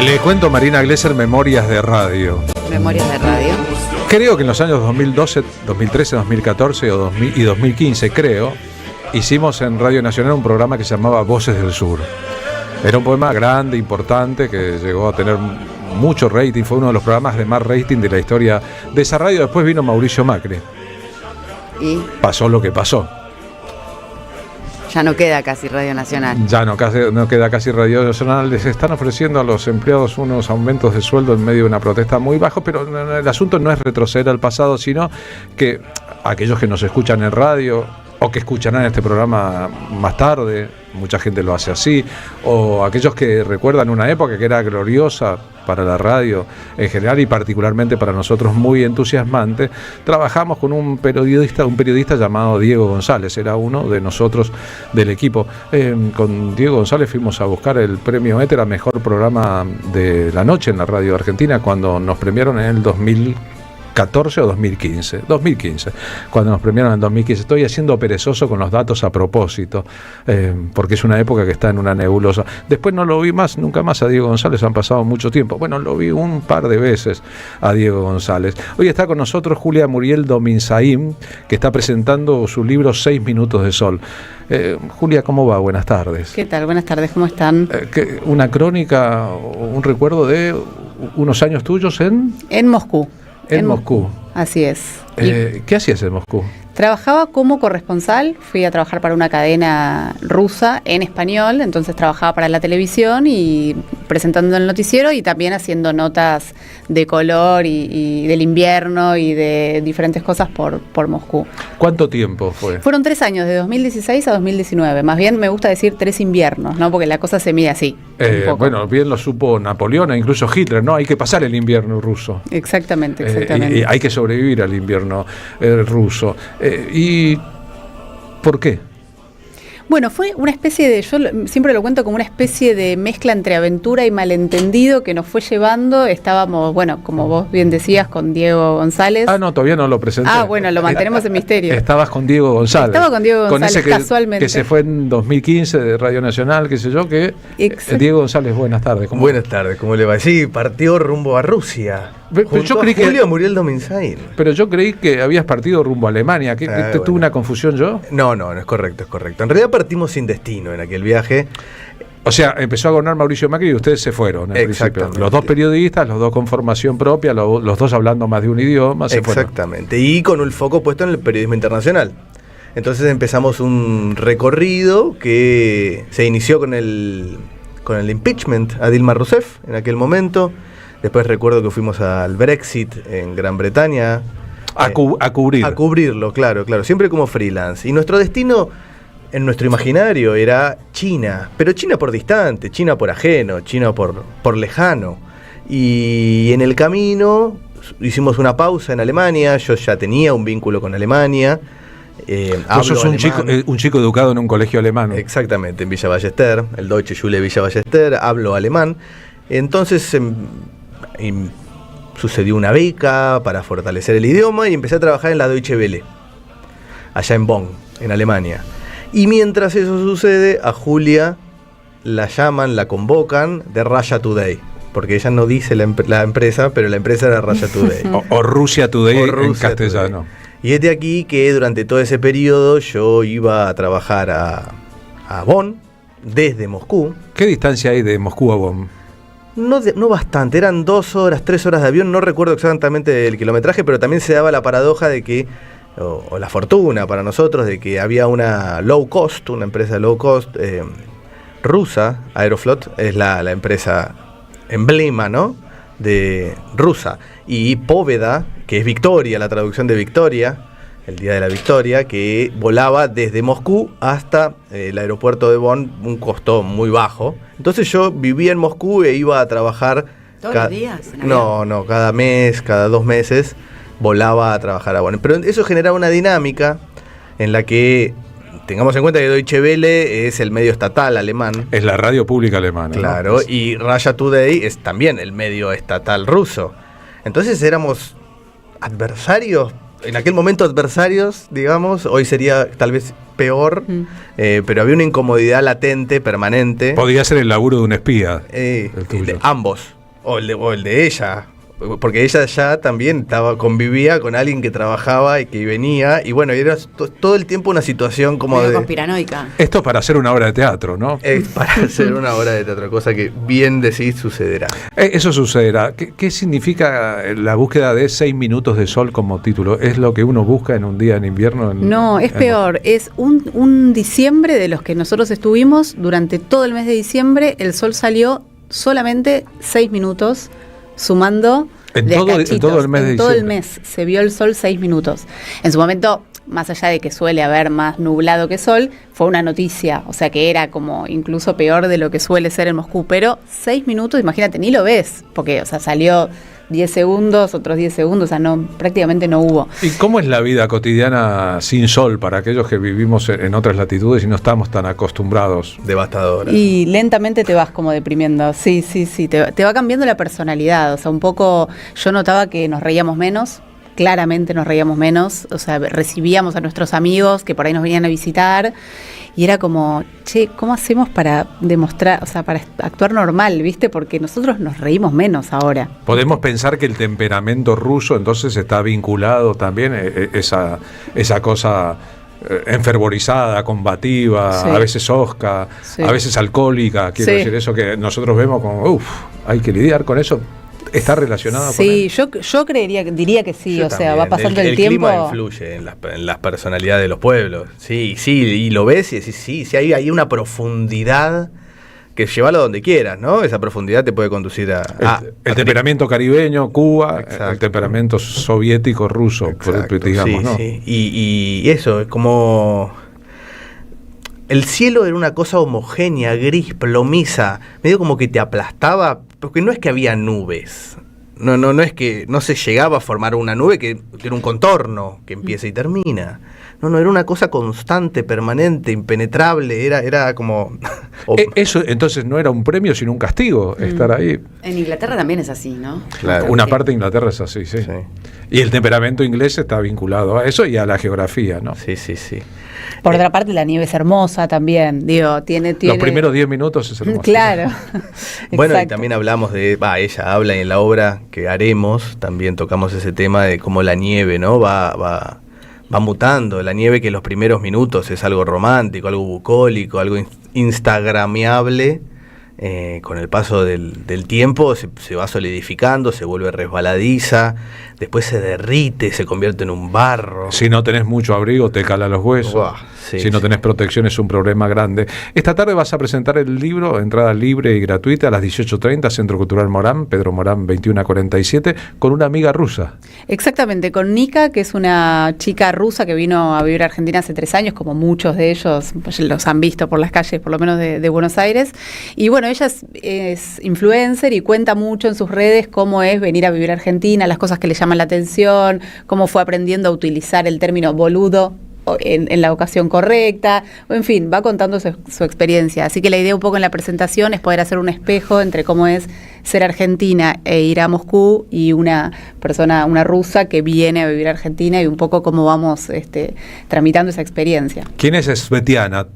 Le cuento, Marina Glesser, Memorias de Radio. Memorias de Radio. Creo que en los años 2012, 2013, 2014 y 2015, creo, hicimos en Radio Nacional un programa que se llamaba Voces del Sur. Era un poema grande, importante, que llegó a tener mucho rating. Fue uno de los programas de más rating de la historia de esa radio. Después vino Mauricio Macri. ¿Y? Pasó lo que pasó. Ya no queda casi Radio Nacional. Ya no queda casi Radio Nacional. Les están ofreciendo a los empleados unos aumentos de sueldo en medio de una protesta muy bajo, pero el asunto no es retroceder al pasado, sino que aquellos que nos escuchan en radio o que escucharán este programa más tarde, mucha gente lo hace así, o aquellos que recuerdan una época que era gloriosa para la radio en general y particularmente para nosotros muy entusiasmante. Trabajamos con un periodista llamado Diego González, era uno de nosotros del equipo. Con Diego González fuimos a buscar el premio ETER a mejor programa de la noche en la radio argentina cuando nos premiaron en el 2014 o 2015, cuando nos premiaron en 2015. Estoy haciendo perezoso con los datos a propósito, porque es una época que está en una nebulosa. Después no lo vi más, nunca más a Diego González, han pasado mucho tiempo. Bueno, lo vi un par de veces a Diego González. Hoy está con nosotros Julia Muriel Dominzaín, que está presentando su libro 6 minutos de sol. Julia, ¿cómo va? Buenas tardes. ¿Qué tal? Buenas tardes, ¿cómo están? Una crónica, un recuerdo de unos años tuyos en Moscú. En Moscú. Así es. ¿Qué hacías en Moscú? Trabajaba como corresponsal, fui a trabajar para una cadena rusa en español, entonces trabajaba para la televisión y presentando el noticiero y también haciendo notas de color y del invierno y de diferentes cosas por Moscú. ¿Cuánto tiempo fue? Fueron 3 años, de 2016 a 2019. Más bien me gusta decir 3 inviernos, ¿no? Porque la cosa se mide así. Bueno, bien lo supo Napoleón e incluso Hitler, ¿no? Hay que pasar el invierno ruso. Exactamente. Y hay que sobrevivir al invierno ruso. ¿Y por qué? Bueno, fue una especie de, yo siempre lo cuento como una especie de mezcla entre aventura y malentendido que nos fue llevando. Estábamos, bueno, como vos bien decías, con Diego González. No, todavía no lo presenté. Bueno, lo mantenemos en misterio. Estabas con Diego González. Estaba con Diego González, ese casualmente. Que se fue en 2015 de Radio Nacional, qué sé yo, que... Diego González, buenas tardes. Buenas tardes, ¿cómo le va? Sí, partió rumbo a Rusia. Pero yo creí Julia Muriel Dominzaín. Pero yo creí que habías partido rumbo a Alemania. ¿Tuve una confusión yo? No, es correcto. En realidad partimos sin destino en aquel viaje. O sea, empezó a gobernar Mauricio Macri y ustedes se fueron en principio. Los dos periodistas, los dos con formación propia, los dos hablando más de un idioma, se fueron. Exactamente, y con el foco puesto en el periodismo internacional. Entonces empezamos un recorrido que se inició con el impeachment a Dilma Rousseff en aquel momento. Después recuerdo que fuimos al Brexit en Gran Bretaña. A cubrir. A cubrirlo, claro. Siempre como freelance. Y nuestro destino, en nuestro imaginario, era China. Pero China por distante, China por ajeno, China por lejano. Y en el camino hicimos una pausa en Alemania. Yo ya tenía un vínculo con Alemania. Vos sos un chico educado en un colegio alemán. Exactamente, en Villa Ballester, el Deutsche Schule Villa Ballester. Hablo alemán. Entonces... sucedió una beca para fortalecer el idioma y empecé a trabajar en la Deutsche Welle, allá en Bonn, en Alemania. Y mientras eso sucede, a Julia la llaman, la convocan de Russia Today, porque ella no dice la empresa, pero la empresa era Russia Today. o Rusia Today en castellano. Today. Y es de aquí que durante todo ese periodo yo iba a trabajar a Bonn, desde Moscú. ¿Qué distancia hay de Moscú a Bonn? No bastante, eran 2 horas, 3 horas de avión, no recuerdo exactamente el kilometraje, pero también se daba la paradoja de que, o la fortuna para nosotros, de que había una low cost, una empresa low cost rusa, Aeroflot, es la empresa emblema, ¿no?, de rusa, y Póveda, que es Victoria, la traducción de Victoria, el día de la Victoria, que volaba desde Moscú hasta el aeropuerto de Bonn, un costo muy bajo. Entonces yo vivía en Moscú e iba a trabajar... ¿Todos los días? No, cada mes, cada 2 meses volaba a trabajar a Bonn. Pero eso generaba una dinámica en la que, tengamos en cuenta que Deutsche Welle es el medio estatal alemán. Es la radio pública alemana. Claro, ¿no? Y Russia Today es también el medio estatal ruso. Entonces éramos adversarios, en aquel momento adversarios, digamos, hoy sería tal vez peor, pero había una incomodidad latente, permanente. Podía ser el laburo de un espía. El tuyo. De ambos, o el de ella. Porque ella ya también convivía con alguien que trabajaba y que venía, y bueno, era todo el tiempo una situación como medio de... conspiranoica. Esto es para hacer una obra de teatro, ¿no? Es para hacer una obra de teatro, cosa que bien decís sucederá. Eso sucederá. ¿Qué significa la búsqueda de 6 minutos de sol como título? ¿Es lo que uno busca en un día en invierno? No, es peor. Es un diciembre de los que nosotros estuvimos, durante todo el mes de diciembre, el sol salió solamente 6 minutos, sumando en de todo el mes de en todo el diciembre. mes se vio el sol 6 minutos. En su momento, más allá de que suele haber más nublado que sol, fue una noticia, o sea que era como incluso peor de lo que suele ser en Moscú, pero 6 minutos, imagínate, ni lo ves, porque, o sea, salió 10 segundos, otros 10 segundos, o sea, no, prácticamente no hubo. ¿Y cómo es la vida cotidiana sin sol para aquellos que vivimos en otras latitudes y no estamos tan acostumbrados? Devastadora. Y lentamente te vas como deprimiendo, sí, te va cambiando la personalidad, o sea, un poco yo notaba que nos reíamos menos, claramente nos reíamos menos, o sea, recibíamos a nuestros amigos que por ahí nos venían a visitar y era como, che, ¿cómo hacemos para demostrar, o sea, para actuar normal, viste? Porque nosotros nos reímos menos ahora. Podemos pensar que el temperamento ruso entonces está vinculado también, esa cosa enfervorizada, combativa, Sí. a veces hosca, Sí. a veces alcohólica, quiero Sí. decir, eso que nosotros vemos como, hay que lidiar con eso. ¿Está relacionado con Sí, él? yo diría que sí, Yo o sea, también. va pasando el tiempo. clima influye en las personalidades de los pueblos. Sí, y lo ves y decís, sí, hay una profundidad que llévalo donde quieras, ¿no? Esa profundidad te puede conducir El temperamento caribeño, Cuba, Exacto. el temperamento soviético, ruso, Exacto, digamos, sí, ¿no? sí. Y eso, es como... El cielo era una cosa homogénea, gris, plomiza, medio como que te aplastaba, porque no es que había nubes. No es que no se llegaba a formar una nube que era un contorno que empieza y termina. No, era una cosa constante, permanente, impenetrable, era como... Eso entonces no era un premio, sino un castigo, estar ahí. En Inglaterra también es así, ¿no? Claro. Una Sí. parte de Inglaterra es así, sí. Sí. Y el temperamento inglés está vinculado a eso y a la geografía, ¿no? Sí. Por otra parte, la nieve es hermosa también, digo, tiene... Los primeros 10 minutos es hermoso. Claro. Bueno, y Exacto. también hablamos ella habla en la obra que haremos, también tocamos ese tema de cómo la nieve, ¿no? Va mutando, la nieve que en los primeros minutos es algo romántico, algo bucólico, algo instagramiable, con el paso del tiempo se va solidificando, se vuelve resbaladiza, después se derrite, se convierte en un barro. Si no tenés mucho abrigo, te cala los huesos. Uah, sí, si no sí. tenés protección, es un problema grande. Esta tarde vas a presentar el libro, entrada libre y gratuita, a las 18:30, Centro Cultural Morán, Pedro Morán 2147, con una amiga rusa. Exactamente, con Nika, que es una chica rusa que vino a vivir a Argentina hace 3 años, como muchos de ellos pues, los han visto por las calles, por lo menos de Buenos Aires. Y bueno, ella es influencer y cuenta mucho en sus redes cómo es venir a vivir a Argentina, las cosas que le llaman la atención, cómo fue aprendiendo a utilizar el término boludo en la ocasión correcta, o en fin, va contando su experiencia. Así que la idea un poco en la presentación es poder hacer un espejo entre cómo es ser argentina e ir a Moscú y una persona, una rusa que viene a vivir a Argentina y un poco cómo vamos tramitando esa experiencia. ¿Quién es Svetlana?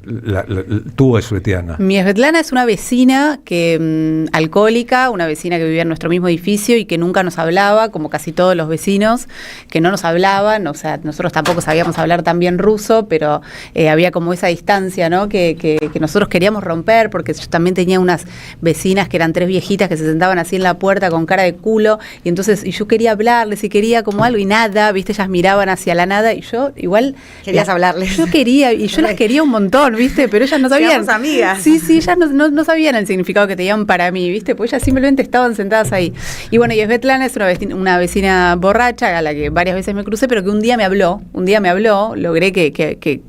Tú, Svetlana. Mi Svetlana es una vecina que alcohólica, una vecina que vivía en nuestro mismo edificio y que nunca nos hablaba, como casi todos los vecinos, que no nos hablaban, o sea, nosotros tampoco sabíamos hablar tan bien ruso, pero había como esa distancia, ¿no? Que nosotros queríamos romper, porque yo también tenía unas vecinas que eran 3 viejitas que se sentaban así en la puerta con cara de culo, y entonces yo quería hablarles y quería como algo y nada, viste, ellas miraban hacia la nada y yo igual Querías hablarles. yo quería, y yo las quería un montón, viste, pero ellas no sabían. Seamos amigas. Sí, ellas no sabían el significado que tenían para mí, viste, pues ellas simplemente estaban sentadas ahí. Y bueno, y Svetlana es una vecina borracha a la que varias veces me crucé, pero que un día me habló, logré que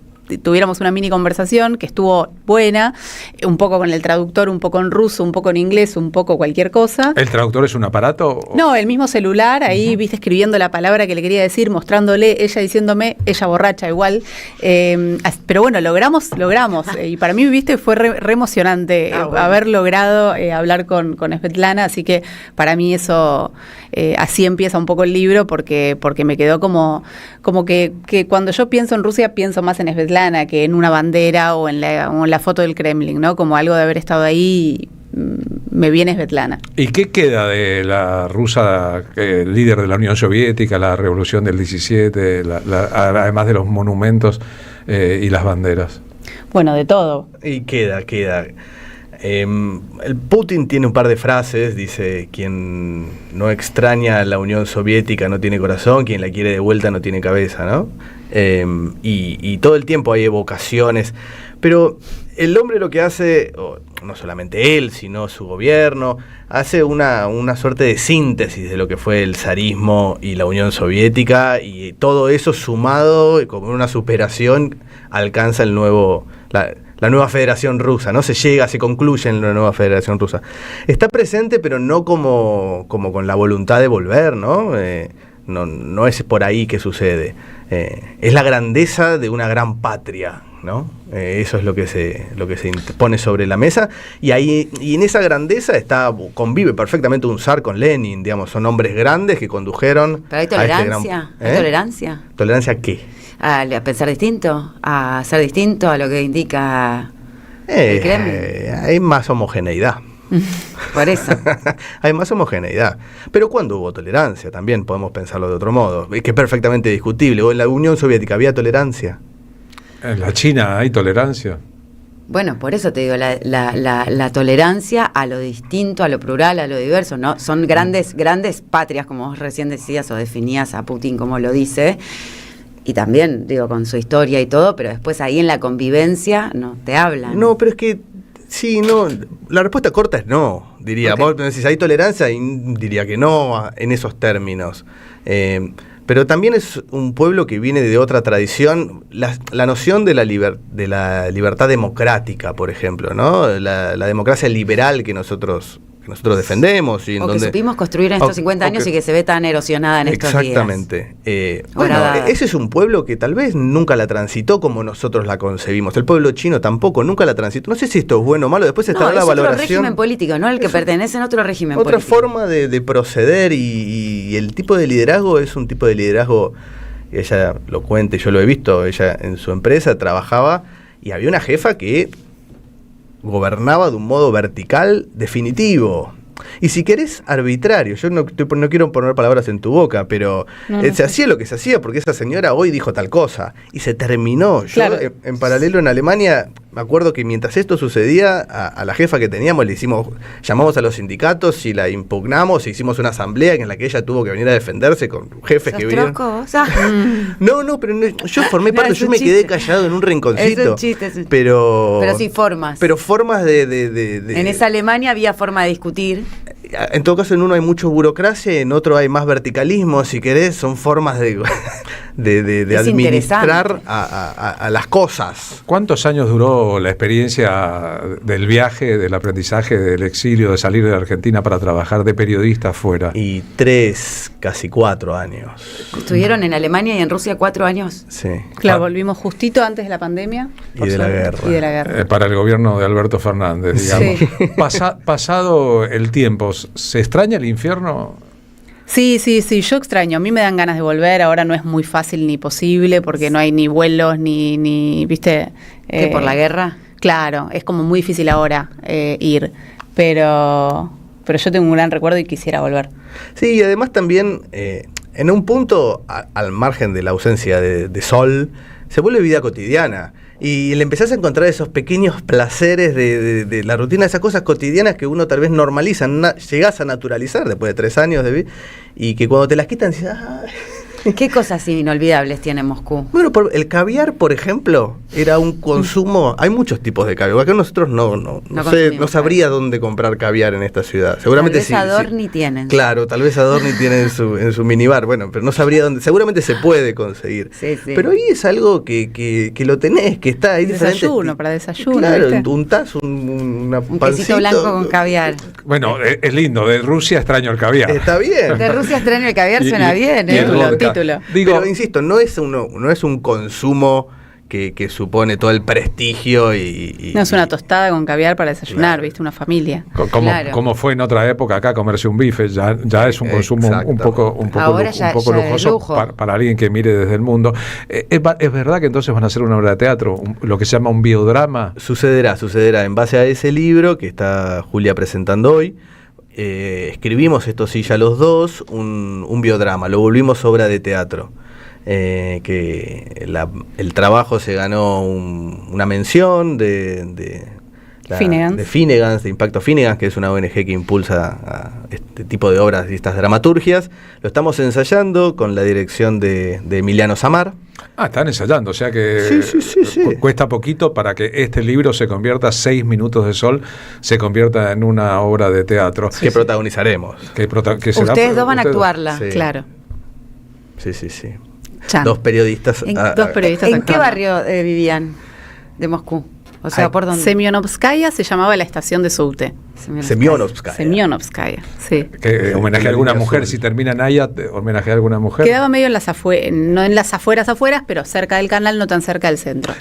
tuviéramos una mini conversación que estuvo buena, un poco con el traductor, un poco en ruso, un poco en inglés, un poco cualquier cosa. ¿El traductor es un aparato? No, el mismo celular, ahí viste escribiendo la palabra que le quería decir, mostrándole, ella diciéndome, ella borracha igual. Pero bueno, logramos. Y para mí, viste, fue re emocionante Bueno. haber logrado hablar con Svetlana, así que para mí eso, así empieza un poco el libro, porque me quedó como que cuando yo pienso en Rusia, pienso más en Svetlana Svetlana que en una bandera o en la foto del Kremlin, ¿no? Como algo de haber estado ahí, me viene Svetlana. ¿Y qué queda de la rusa líder de la Unión Soviética, la revolución del 17, además de los monumentos y las banderas? Bueno, de todo. Y queda. El Putin tiene un par de frases, dice: quien no extraña a la Unión Soviética no tiene corazón, quien la quiere de vuelta no tiene cabeza, ¿no? Y todo el tiempo hay evocaciones, pero el hombre lo que hace, no solamente él, sino su gobierno, hace una suerte de síntesis de lo que fue el zarismo y la Unión Soviética, y todo eso sumado, como una superación, alcanza la nueva Federación Rusa, ¿no? Se concluye en la nueva Federación Rusa. Está presente, pero no como con la voluntad de volver, ¿no? No es por ahí que sucede. Es la grandeza de una gran patria, ¿no? Eso es lo que se pone sobre la mesa, y en esa grandeza convive perfectamente un zar con Lenin, digamos, son hombres grandes que condujeron. Pero hay tolerancia, ¿hay tolerancia? ¿Tolerancia a qué? A pensar distinto, a ser distinto a lo que indica el Kremlin. Hay más homogeneidad. Por eso. Hay más homogeneidad. Pero ¿cuándo hubo tolerancia? También podemos pensarlo de otro modo. Es que es perfectamente discutible. ¿O en la Unión Soviética había tolerancia? ¿En la China hay tolerancia? Bueno, por eso te digo, la tolerancia a lo distinto, a lo plural, a lo diverso, ¿no? Son grandes patrias, como vos recién decías o definías a Putin como lo dice. Y también, digo, con su historia y todo, pero después ahí en la convivencia no te hablan. No, pero es que, sí, no, la respuesta corta es no, diría. Okay. Vos me decís, ¿hay tolerancia? Y diría que no en esos términos. Pero también es un pueblo que viene de otra tradición. La noción de la libertad democrática, por ejemplo, ¿no? La democracia liberal que nosotros defendemos. Y que supimos construir en estos 50 años y que se ve tan erosionada en estos días. Exactamente. Ese es un pueblo que tal vez nunca la transitó como nosotros la concebimos. El pueblo chino tampoco, nunca la transitó. No sé si esto es bueno o malo, después estará la valoración. Es otro régimen político, ¿no? El que pertenece a otro régimen político. Otra forma de proceder, y el tipo de liderazgo es un tipo de liderazgo, ella lo cuenta y yo lo he visto, ella en su empresa trabajaba y había una jefa que gobernaba de un modo vertical definitivo. Y si querés, arbitrario. Yo no quiero poner palabras en tu boca, pero se hacía lo que se hacía porque esa señora hoy dijo tal cosa. Y se terminó. Claro. Yo, en paralelo en Alemania, me acuerdo que mientras esto sucedía, a la jefa que teníamos llamamos a los sindicatos y la impugnamos e hicimos una asamblea en la que ella tuvo que venir a defenderse con jefes que vinieron. No, pero yo formé parte, yo me quedé callado en un rinconcito. Es un chiste. Pero sí formas. Pero formas En esa Alemania había forma de discutir. En todo caso, en uno hay mucho burocracia, en otro hay más verticalismo, si querés, son formas de administrar a las cosas. ¿Cuántos años duró la experiencia del viaje, del aprendizaje, del exilio, de salir de la Argentina para trabajar de periodista afuera? Y 3, casi 4 años. ¿Estuvieron en Alemania y en Rusia 4 años? Sí. Claro, volvimos justito antes de la pandemia. Y de la guerra. Para el gobierno de Alberto Fernández, digamos. Sí. Pasado el tiempo, ¿se extraña el infierno? Sí, yo extraño. A mí me dan ganas de volver. Ahora no es muy fácil ni posible porque no hay ni vuelos ni ¿viste? ¿Qué, por la guerra? Claro, es como muy difícil ahora ir. Pero yo tengo un gran recuerdo y quisiera volver. Sí, y además también, en un punto, al margen de la ausencia de sol, se vuelve vida cotidiana. Y le empezás a encontrar esos pequeños placeres de la rutina, esas cosas cotidianas que uno tal vez normaliza, llegás a naturalizar después de 3 años de vida, y que cuando te las quitan, dices, ¿qué cosas inolvidables tiene Moscú? Bueno, el caviar, por ejemplo, era un consumo. Hay muchos tipos de caviar. Acá nosotros no sabría dónde comprar caviar en esta ciudad. Seguramente tal vez Adorni tienen. Claro, tal vez Adorni tiene en su minibar. Bueno, pero no sabría dónde. Seguramente se puede conseguir. Sí. Pero ahí es algo que lo tenés, que está ahí. Desayuno, para desayuno. Claro, ¿viste? untás un quesito blanco con caviar. Bueno, es lindo. De Rusia extraño el caviar. Está bien. De Rusia extraño el caviar suena bien. Título. Pero insisto, no es un consumo que supone todo el prestigio y No es una tostada con caviar para desayunar, Claro. ¿viste? Una familia. Claro. Como fue en otra época acá comerse un bife, ya es un consumo un poco Ahora ya es lujoso lujo. para alguien que mire desde el mundo. ¿Es verdad que entonces van a hacer una obra de teatro, lo que se llama un biodrama? Sucederá. En base a ese libro que está Julia presentando hoy, escribimos, esto sí ya los dos, un biodrama, lo volvimos obra de teatro. Que el trabajo se ganó una mención de Finnegans, de Impacto Finnegans, que es una ONG que impulsa a este tipo de obras y estas dramaturgias. Lo estamos ensayando con la dirección de Emiliano Samar. Están ensayando, o sea que Sí. cuesta poquito para que este libro se convierta, 6 minutos de sol, se convierta en una obra de teatro. Que protagonizaremos. Que será- Ustedes dos van a actuarla. Sí. Claro. Sí. Chan. Dos periodistas. Dos periodistas ¿En qué actuando. barrio vivían de Moscú? O sea, ¿por dónde? Semyonovskaya se llamaba la estación de subte. Semyonovskaya. Semyonovskaya, sí. Que homenaje a alguna mujer, si termina Naya, homenaje a alguna mujer. Quedaba medio en las afueras, no en las afueras, pero cerca del canal, no tan cerca del centro.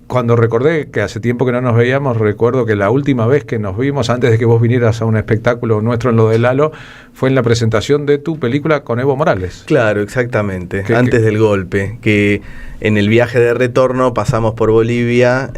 Cuando recordé que hace tiempo que no nos veíamos, recuerdo que la última vez que nos vimos, antes de que vos vinieras a un espectáculo nuestro en lo de Lalo, fue en la presentación de tu película con Evo Morales. Claro, exactamente. Antes del golpe. Que en el viaje de retorno pasamos por Bolivia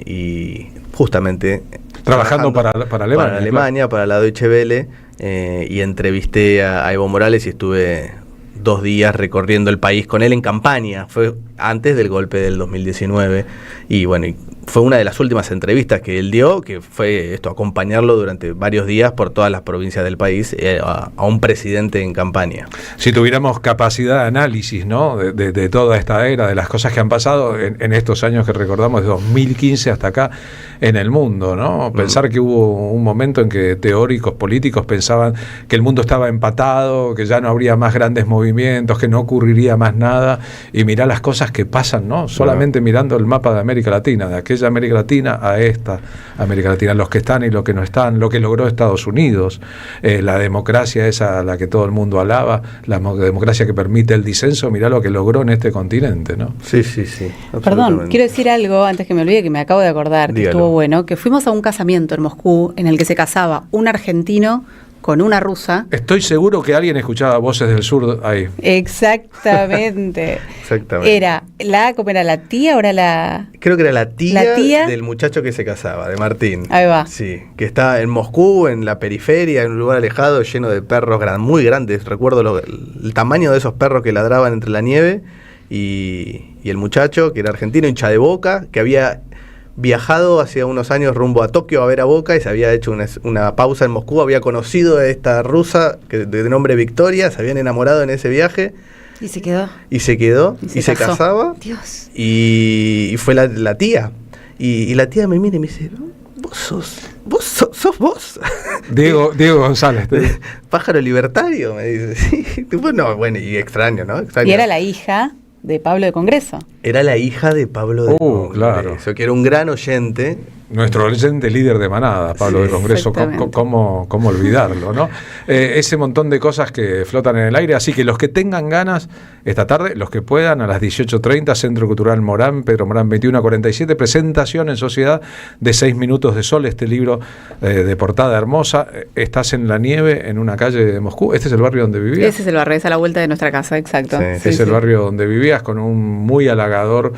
y justamente Trabajando para Alemania. Para la Deutsche Welle, y entrevisté a Evo Morales y estuve 2 días recorriendo el país con él en campaña. Fue antes del golpe del 2019 y bueno, fue una de las últimas entrevistas que él dio, que fue esto, acompañarlo durante varios días por todas las provincias del país a un presidente en campaña. Si tuviéramos capacidad de análisis, ¿no? de toda esta era, de las cosas que han pasado en estos años que recordamos, de 2015 hasta acá en el mundo, ¿no? Pensar que hubo un momento en que teóricos políticos pensaban que el mundo estaba empatado, que ya no habría más grandes movimientos, que no ocurriría más nada, y mirá las cosas que pasan, ¿no? Solamente mirando el mapa de América Latina, de aquella América Latina a esta América Latina, los que están y los que no están, lo que logró Estados Unidos, la democracia esa a la que todo el mundo alaba, la democracia que permite el disenso, mirá lo que logró en este continente, ¿no? Sí. Perdón, quiero decir algo antes que me olvide, que me acabo de acordar, que Dígalo. estuvo bueno, que fuimos a un casamiento en Moscú en el que se casaba un argentino con una rusa. Estoy seguro que alguien escuchaba voces del sur ahí. Exactamente. Era ¿cómo era la tía o era la...? Creo que era la tía tía del muchacho que se casaba, de Martín. Ahí va. Sí, que está en Moscú, en la periferia, en un lugar alejado, lleno de perros muy grandes. Recuerdo el tamaño de esos perros que ladraban entre la nieve. Y el muchacho, que era argentino, hincha de Boca, que había viajado hace unos años rumbo a Tokio a ver a Boca y se había hecho una pausa en Moscú, había conocido a esta rusa de nombre Victoria, se habían enamorado en ese viaje. ¿Y se quedó? Y se casaba. Dios. Y fue la tía. Y la tía me mira y me dice, sos vos. Diego González. Pájaro libertario, me dice. Sí. Bueno, y extraño, ¿no? Extraño. Y era la hija de Pablo de Congreso. Era la hija de Pablo de Congreso, claro. Que era un gran oyente. Nuestro oyente líder de manada, Pablo Sí, de Congreso, ¿cómo olvidarlo, ¿no? Ese montón de cosas que flotan en el aire, así que los que tengan ganas, esta tarde, los que puedan, a las 18:30, Centro Cultural Morán, Pedro Morán 2147, presentación en sociedad de 6 minutos de sol, este libro de portada hermosa. Estás en la nieve, en una calle de Moscú. ¿Este es el barrio donde vivías? Ese es el barrio, es a la vuelta de nuestra casa, exacto. Sí, Es el barrio donde vivías, con un muy halagador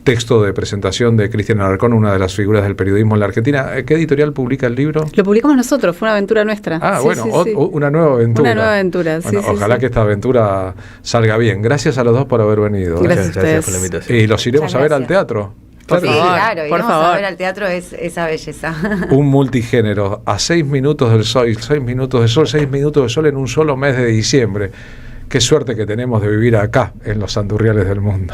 texto de presentación de Cristian Alarcón, una de las figuras del periodismo en la Argentina. ¿Qué editorial publica el libro? Lo publicamos nosotros, fue una aventura nuestra. Una nueva aventura. Una nueva aventura, bueno, ojalá que esta aventura salga bien. Gracias a los dos por haber venido. Gracias a ustedes. por la invitación. Y los iremos a ver al Gracias. teatro. Por Sí, favor, claro, por iremos a favor. ver al teatro esa belleza. Un multigénero a 6 minutos del sol, 6 minutos de sol, 6 minutos de sol en un solo mes de diciembre. Qué suerte que tenemos de vivir acá, en los Andurriales del mundo.